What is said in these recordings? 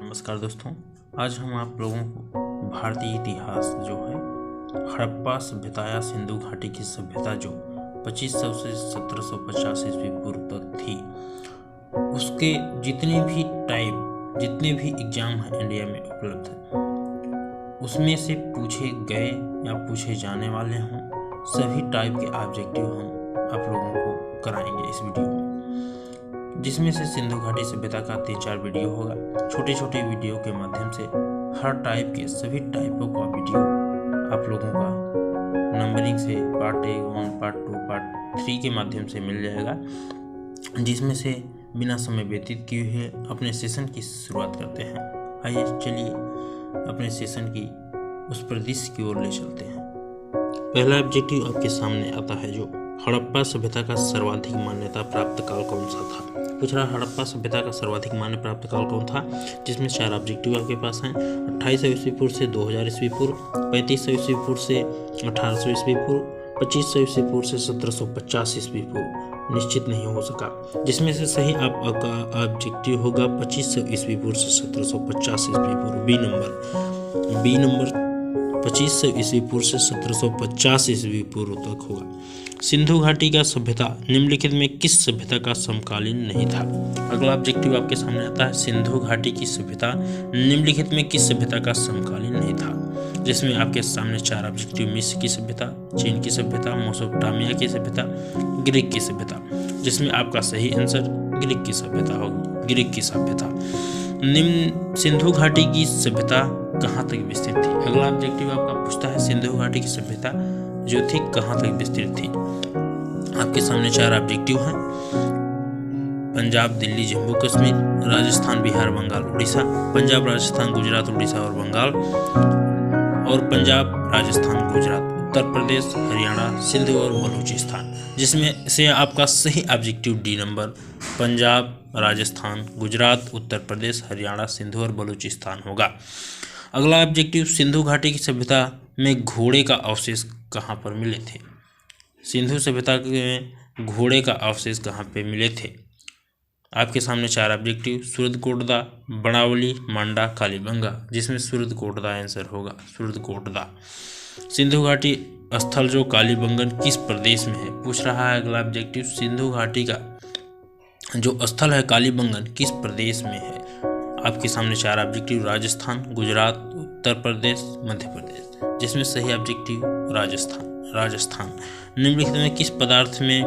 नमस्कार दोस्तों, आज हम आप लोगों को भारतीय इतिहास जो है हड़प्पा सभ्यता या सिंधु घाटी की सभ्यता जो 2500 से 1750 ईस्वी पूर्व तक थी, उसके जितने भी एग्जाम हैं इंडिया में उपलब्ध है, उसमें से पूछे गए या पूछे जाने वाले हों सभी टाइप के ऑब्जेक्टिव हम आप लोगों को कराएंगे इस वीडियो में, जिसमें से सिंधु घाटी सभ्यता का 3-4 वीडियो होगा। छोटे छोटे वीडियो के माध्यम से हर टाइप के सभी टाइपों का वीडियो आप लोगों का नंबरिंग से पार्ट 1, पार्ट 2, पार्ट 3 के माध्यम से मिल जाएगा, जिसमें से बिना समय व्यतीत किए हुए अपने सेशन की शुरुआत करते हैं। आइए चलिए अपने सेशन की उस प्रदेश की ओर ले चलते हैं। पहला ऑब्जेक्टिव आपके सामने आता है जो हड़प्पा सभ्यता का सर्वाधिक मान्यता प्राप्त काल कौन सा था। पूछ रहा हड़प्पा सभ्यता का सर्वाधिक मान्य प्राप्त काल कौन था, जिसमें 4 ऑब्जेक्टिव आपके पास हैं। 2800 ईस्वी पूर्व से 2000 ईस्वी पूर्व, 3500 ईस्वी पूर्व से 1800 ईस्वी पूर्व, 2500 ईस्वी पूर्व से 1750 ईस्वी पूर्व। निश्चित नहीं हो सका, जिसमें से सही आपका ऑब्जेक्टिव होगा 2500 ईस्वी पूर्व से 1750 ईस्वी पूर्व। बी नंबर 2500 ईस्वी पूर्व से 1750 ईस्वी पूर्व तक होगा। सिंधु घाटी का सभ्यता निम्नलिखित में किस सभ्यता का समकालीन नहीं था। अगला ऑब्जेक्टिव आपके सामने आता है सिंधु घाटी की सभ्यता निम्नलिखित में किस सभ्यता का समकालीन नहीं था, जिसमें आपके सामने 4 ऑब्जेक्टिव मिस्र की सभ्यता, चीन की सभ्यता, मेसोपोटामिया की सभ्यता, ग्रीक की सभ्यता, जिसमें आपका सही आंसर ग्रीक की सभ्यता होगी। ग्रीक की सभ्यता। निम्न सिंधु घाटी की सभ्यता कहाँ तक विस्तृत थी। अगला ऑब्जेक्टिव आपका पूछता है सिंधु घाटी की सभ्यता जो थी कहाँ तक विस्तृत थी। आपके सामने 4 ऑब्जेक्टिव हैं। पंजाब, दिल्ली, जम्मू कश्मीर, राजस्थान, बिहार, बंगाल, उड़ीसा, पंजाब, राजस्थान, गुजरात, उड़ीसा और बंगाल, और पंजाब, राजस्थान, गुजरात, उत्तर प्रदेश, हरियाणा, सिंध और बलूचिस्तान, जिसमें से आपका सही objective D number Punjab, Rajasthan, Gujarat, Uttar Pradesh, Haryana, Sindh और बलूचिस्तान होगा। अगला ऑब्जेक्टिव सिंधु घाटी की सभ्यता में घोड़े का अवशेष कहाँ पर मिले थे। सिंधु सभ्यता में घोड़े का अवशेष कहाँ पे मिले थे। आपके सामने 4 ऑब्जेक्टिव सूरजकोटदा, बनावली, मांडा, कालीबंगा, जिसमें सूरजकोटदा आंसर होगा। सूरजकोटदा। सिंधु घाटी स्थल जो कालीबंगन किस प्रदेश में है। पूछ रहा है अगला ऑब्जेक्टिव सिंधु घाटी का जो स्थल है कालीबंगन किस प्रदेश में है। आपके सामने 4 ऑब्जेक्टिव राजस्थान, गुजरात, उत्तर प्रदेश, मध्य प्रदेश, जिसमें सही ऑब्जेक्टिव राजस्थान। निम्नलिखित में किस पदार्थ में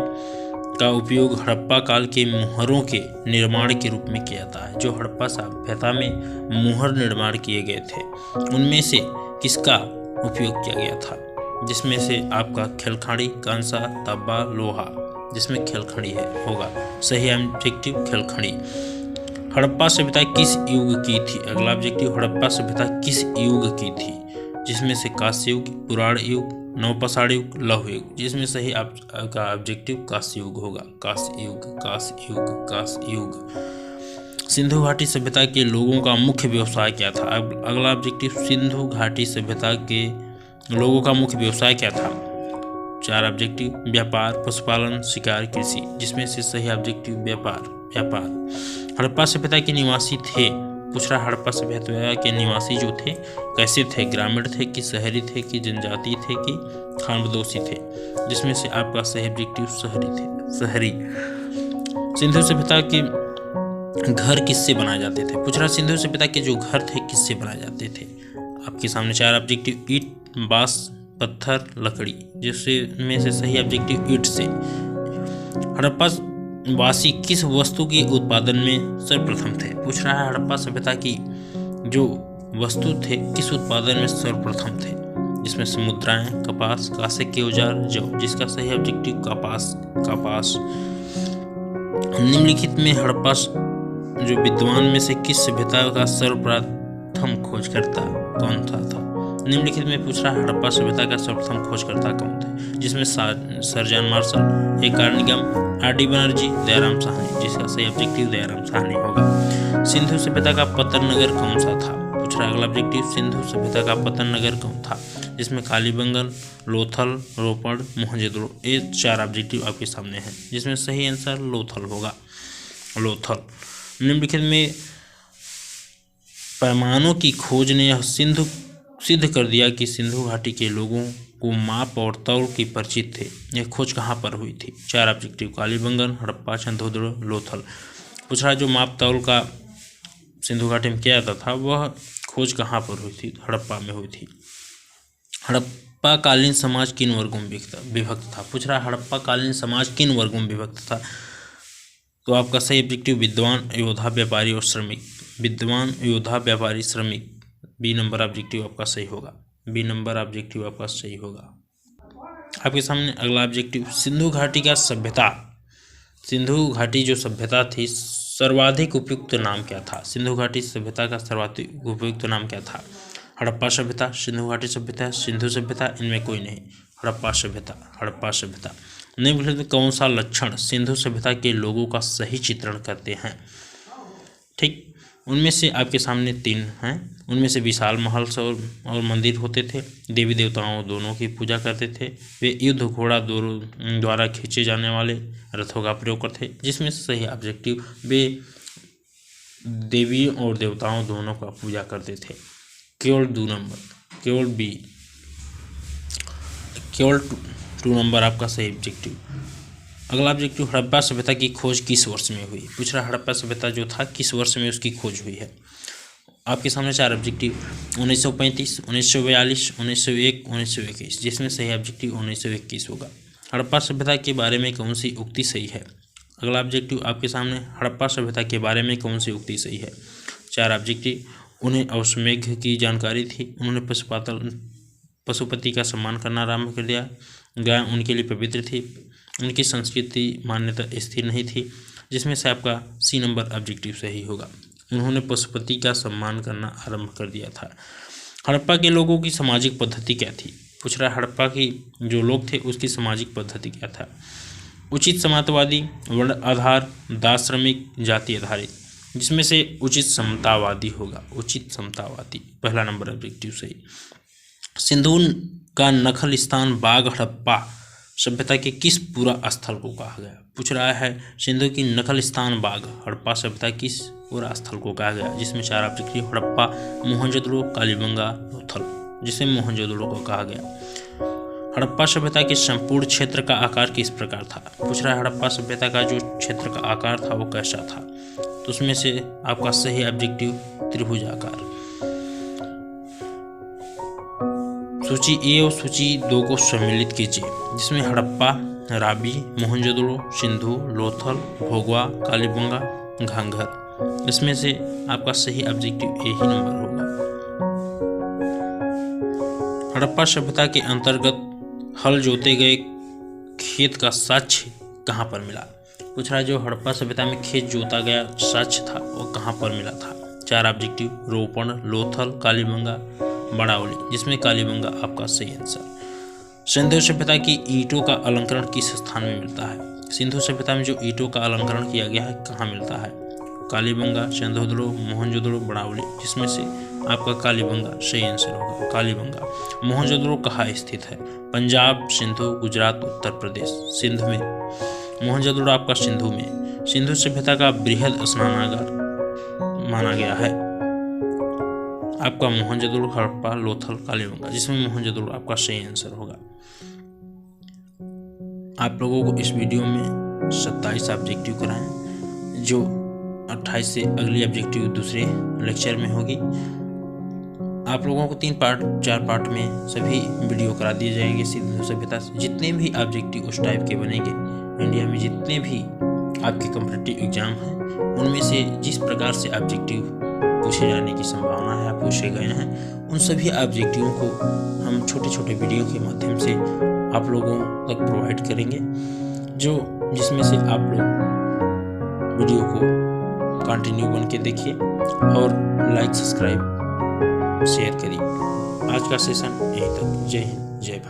का उपयोग हड़प्पा काल के मुहरों के निर्माण के रूप में किया जाता है। जो हड़प्पा सभ्यता में मुहर निर्माण किए गए थे उनमें से किसका उपयोग किया गया था, जिसमें से आपका खेलखाड़ी, कांसा, तांबा, लोहा, जिसमें खेलखड़ी है होगा। सही ऑब्जेक्टिव खेलखड़ी। हड़प्पा सभ्यता किस युग की थी। अगला ऑब्जेक्टिव हड़प्पा सभ्यता किस युग की थी, जिसमें से कांस्य युग, पुराण युग, नवपाषाण युग, लौह युग, जिसमें सही आपका ऑब्जेक्टिव कांस्य युग होगा। कांस्य युग। सिंधु घाटी सभ्यता के लोगों का मुख्य व्यवसाय क्या था। अगला ऑब्जेक्टिव सिंधु घाटी सभ्यता के लोगों का मुख्य व्यवसाय क्या था। 4 ऑब्जेक्टिव व्यापार, पशुपालन, शिकार, कृषि, जिसमें से सही ऑब्जेक्टिव व्यापार। हड़प्पा सभ्यता के निवासी थे। पूछ रहा हड़प्पा सभ्यता के निवासी जो थे कैसे थे, ग्रामीण थे कि शहरी थे कि जनजातीय थे कि खानबदोशी थे, जिसमें से आपका सही ऑब्जेक्टिव शहरी। सिंधु सभ्यता के घर किससे बनाए जाते थे। पूछ रहा सिंधु सभ्यता के जो घर थे किससे बनाए जाते थे। आपके सामने 4 ऑब्जेक्टिव ईंट, बांस, पत्थर, लकड़ी, जिसमें से सही ऑब्जेक्टिव ईंट से। हड़प्पा वासी किस वस्तु के उत्पादन में सर्वप्रथम थे। पूछ रहा है हड़प्पा सभ्यता की जो वस्तु थे किस उत्पादन में सर्वप्रथम थे, जिसमें से मुद्राएं, कपास, कांसे के औजार, जौ, जिसका सही ऑब्जेक्टिव कपास। निम्नलिखित में हड़प्पा जो विद्वान में से किस सभ्यता का सर्वप्रथम खोजकर्ता कौन था। निम्नलिखित में पूछ रहा है हड़प्पा सभ्यता का सर्वप्रथम खोजकर्ता कौन थे, जिसमें सर जॉन मार्शल, ए कार्निगन, आर.डी. बनर्जी, दयाराम साहनी, जिसका सही ऑब्जेक्टिव दयाराम साहनी होगा। सिंधु सभ्यता का पतन नगर कौन सा था। पूछ रहा अगला ऑब्जेक्टिव सिंधु सभ्यता का पतन नगर कौन था, जिसमें कालीबंगन, लोथल, रोपड़, मोहनजोदड़ो, ये 4 ऑब्जेक्टिव आपके सामने हैं, जिसमें सही आंसर लोथल होगा। निम्नलिखित में पैमानों की खोज ने यह सिद्ध कर दिया कि सिंधु घाटी के लोगों को माप और तौल की परिचित थे। यह खोज कहाँ पर हुई थी? 4 ऑब्जेक्टिव, कालीबंगन, हड़प्पा, चंद्रद्रोण, लोथल। पूछ रहा है जो माप तौल का सिंधु घाटी में किया जाता था वह खोज कहाँ पर हुई थी? हड़प्पा में हुई थी। हड़प्पा कालीन समाज किन वर्गों में विभक्त था? पूछ रहा है हड़प्पा कालीन समाज किन वर्गों में विभक्त था? तो आपका सही ऑब्जेक्टिव विद्वान, योद्धा, व्यापारी और श्रमिक। विद्वान, योद्धा, व्यापारी, श्रमिक। बी नंबर ऑब्जेक्टिव आपका सही होगा। बी नंबर ऑब्जेक्टिव आपका सही होगा। आपके सामने अगला ऑब्जेक्टिव, सिंधु घाटी का सभ्यता, सिंधु घाटी जो सभ्यता थी सर्वाधिक उपयुक्त नाम क्या था? सिंधु घाटी सभ्यता का सर्वाधिक उपयुक्त नाम क्या था? हड़प्पा सभ्यता, सिंधु घाटी सभ्यता, सिंधु सभ्यता, इनमें कोई नहीं। हड़प्पा सभ्यता, हड़प्पा सभ्यता। निम्नलिखित में कौन सा लक्षण सिंधु सभ्यता के लोगों का सही चित्रण करते हैं? ठीक, उनमें से आपके सामने 3 हैं। उनमें से विशाल महल और मंदिर होते थे, देवी देवताओं दोनों की पूजा करते थे, वे युद्ध घोड़ा द्वारा खींचे जाने वाले रथों का प्रयोग करते थे। जिसमें से सही ऑब्जेक्टिव, वे देवी और देवताओं दोनों का पूजा करते थे। केवल 2 नंबर, केवल बी, केवल 2 नंबर आपका सही ऑब्जेक्टिव। अगला ऑब्जेक्टिव, हड़प्पा सभ्यता की खोज किस वर्ष में हुई? पूछ रहा हड़प्पा सभ्यता जो था किस वर्ष में उसकी खोज हुई है? आपके सामने 4 ऑब्जेक्टिव, 1935, 1942, 1901, 1921। जिसमें सही ऑब्जेक्टिव 1921 होगा। हड़प्पा सभ्यता के बारे में कौन सी उक्ति सही है? अगला ऑब्जेक्टिव आपके सामने, हड़प्पा सभ्यता के बारे में कौन सी उक्ति सही है? 4 ऑब्जेक्टिव, उन्हें अश्वमेध की जानकारी थी, उन्होंने पशुपति का सम्मान करना आरंभ कर दिया, गाय उनके लिए पवित्र थी, उनकी संस्कृति मान्यता स्थिर नहीं थी। जिसमें से आपका सी नंबर ऑब्जेक्टिव सही होगा। उन्होंने पशुपति का सम्मान करना आरंभ कर दिया था। हड़प्पा के लोगों की सामाजिक पद्धति क्या थी? पूछ रहा है हड़प्पा की जो लोग थे उसकी सामाजिक पद्धति क्या था? उचित समाजवादी, वर्ण आधार, दास श्रमिक, जाति आधारित। जिसमें से उचित समतावादी होगा, उचित समतावादी, पहला नंबर ऑब्जेक्टिव सही। सिंधु का नखल स्थान बाघ हड़प्पा सभ्यता के किस पूरा स्थल को कहा गया? पूछ रहा है सिंधु की नखल स्थान बाघ हड़प्पा सभ्यता किस पूरा स्थल को कहा गया? जिसमें 4 ऑब्जेक्टिव, हड़प्पा, मोहनजोदड़ो, कालीबंगा, लोथल। जिसे मोहनजोदड़ो को कहा गया। हड़प्पा सभ्यता के संपूर्ण क्षेत्र का आकार किस प्रकार था? पूछ रहा है हड़प्पा सभ्यता का जो क्षेत्र का आकार था वो कैसा था? तो उसमें से आपका सही ऑब्जेक्टिव त्रिभुजाकार। सूची ए और सूची 2 को सम्मिलित कीजिए। जिसमें हड़प्पा, राबी, मोहनजोदड़ो, सिंधु, लोथल, भोगवा, कालीबंगा, घांघर। इसमें से आपका सही ऑब्जेक्टिव ए ही नंबर होगा। हड़प्पा सभ्यता के अंतर्गत हल जोते गए खेत का साक्ष्य कहाँ पर मिला? पूछ रहा है जो हड़प्पा सभ्यता में खेत जोता गया साक्ष्य था वो कहाँ पर मिला था? 4 ऑब्जेक्टिव, रोपण, लोथल, कालीबंगा, बड़ावली। जिसमें कालीबंगा आपका सही आंसर। सिंधु सभ्यता की ईंटों का अलंकरण किस स्थान में मिलता है? सिंधु सभ्यता में जो ईंटों का अलंकरण किया गया है कहाँ मिलता है? कालीबंगा, चंद्रद्रोण, मोहनजोदड़ो, बड़ावली। जिसमें से आपका कालीबंगा सही आंसर होगा, कालीबंगा। मोहनजोदड़ो कहाँ स्थित है? पंजाब, सिंधु, गुजरात, उत्तर प्रदेश। सिंध में। मोहनजोदड़ो आपका सिंधु में। सिंधु सभ्यता का बृहद स्नानागार माना गया है आपका मोहनजोदड़ो, हड़प्पा, लोथल, कालीबंगा। जिसमें मोहनजोदड़ो आपका सही आंसर होगा। आप लोगों को इस वीडियो में 27 ऑब्जेक्टिव कराएं, जो 28 से अगली ऑब्जेक्टिव दूसरे लेक्चर में होगी। आप लोगों को 4 पार्ट में सभी वीडियो करा दिए जाएंगे सिंधु सभ्यता से। जितने भी ऑब्जेक्टिव उस टाइप के बनेंगे, इंडिया में जितने भी आपके कॉम्पिटिटिव एग्जाम हैं उनमें से जिस प्रकार से ऑब्जेक्टिव पूछे जाने की संभावना है, पूछे गए हैं, उन सभी ऑब्जेक्टिवों को हम छोटे छोटे वीडियो के माध्यम से आप लोगों तक प्रोवाइड करेंगे, जिसमें से आप लोग वीडियो को कंटिन्यू बन के देखिए और लाइक, सब्सक्राइब, शेयर करिए। आज का सेशन यहीं तक। जय हिंद, जय भारत।